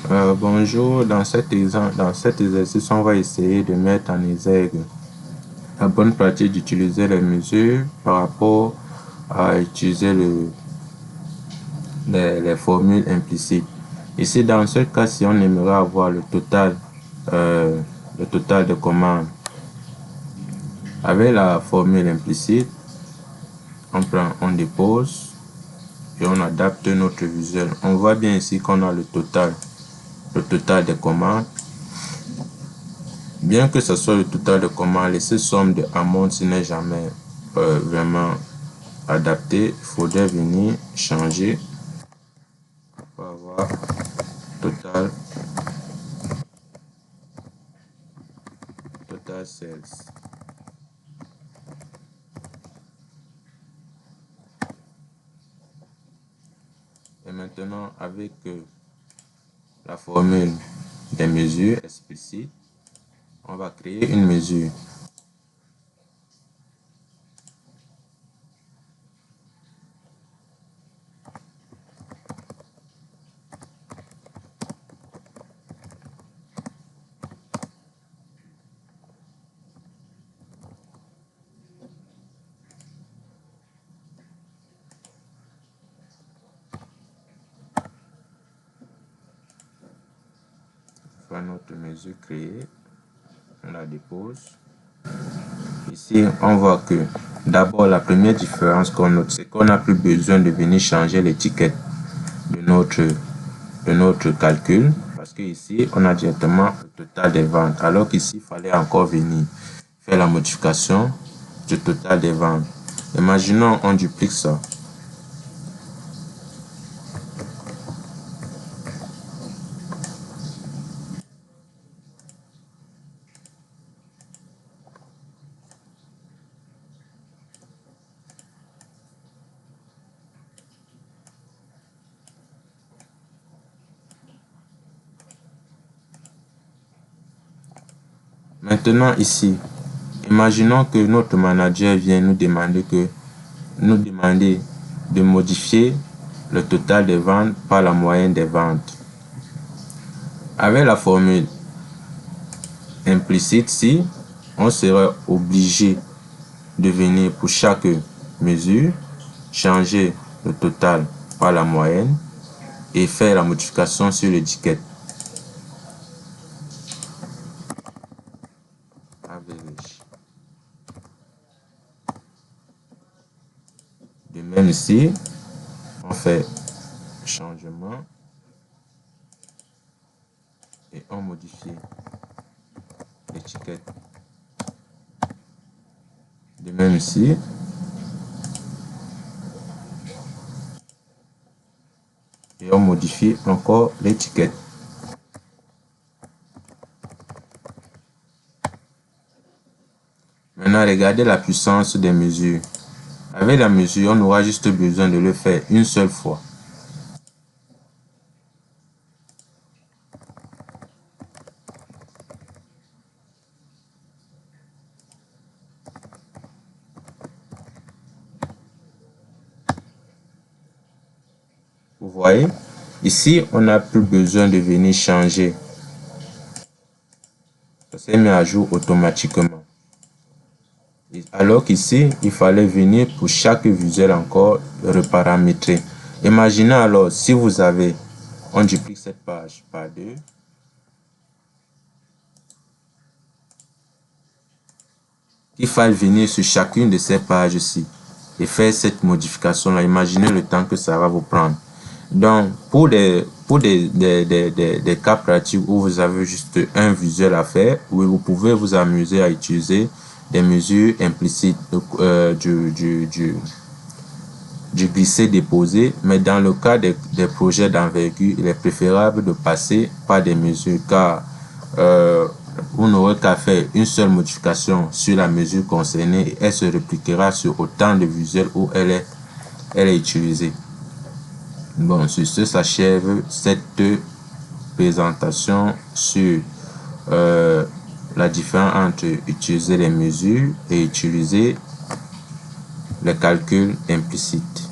Bonjour, dans cet exercice, on va essayer de mettre en exergue la bonne pratique d'utiliser les mesures par rapport à utiliser les formules implicites. Ici, dans ce cas, si on aimerait avoir le total de commandes avec la formule implicite, on dépose et on adapte notre visuel. On voit bien ici qu'on a le total des commandes. Bien que ce soit le total de commandes, laisser somme de amount n'est jamais vraiment adapté. Il faudrait venir changer pour avoir total sales. Et maintenant, avec la formule des mesures explicites, on va créer une mesure. Notre mesure créée, on la dépose. Ici, on voit que d'abord la première différence qu'on note, c'est qu'on n'a plus besoin de venir changer l'étiquette de notre calcul, parce que ici on a directement le total des ventes, alors qu'ici il fallait encore venir faire la modification du total des ventes. Imaginons on duplique ça. Maintenant ici, imaginons que notre manager vient nous demander de modifier le total des ventes par la moyenne des ventes. Avec la formule implicite ici, on serait obligé de venir pour chaque mesure, changer le total par la moyenne et faire la modification sur l'étiquette. De même ici, on fait changement et on modifie l'étiquette. De même ici, et on modifie encore l'étiquette. Maintenant, regardez la puissance des mesures. Avec la mesure, on aura juste besoin de le faire une seule fois. Vous voyez, ici, on n'a plus besoin de venir changer. Ça s'est mis à jour automatiquement. Alors qu'ici, il fallait venir pour chaque visuel encore reparamétrer. Imaginez alors, si on duplique cette page par 2. Il faut venir sur chacune de ces pages-ci et faire cette modification-là. Imaginez le temps que ça va vous prendre. Donc, pour des cas pratiques où vous avez juste un visuel à faire, où vous pouvez vous amuser à utiliser des mesures implicites du glisser-déposer, mais dans le cas des projets d'envergure, il est préférable de passer par des mesures car vous n'aurez qu'à faire une seule modification sur la mesure concernée et elle se répliquera sur autant de visuels où elle est utilisée. Bon, sur ce s'achève cette présentation sur la différence entre utiliser les mesures et utiliser les calculs implicites.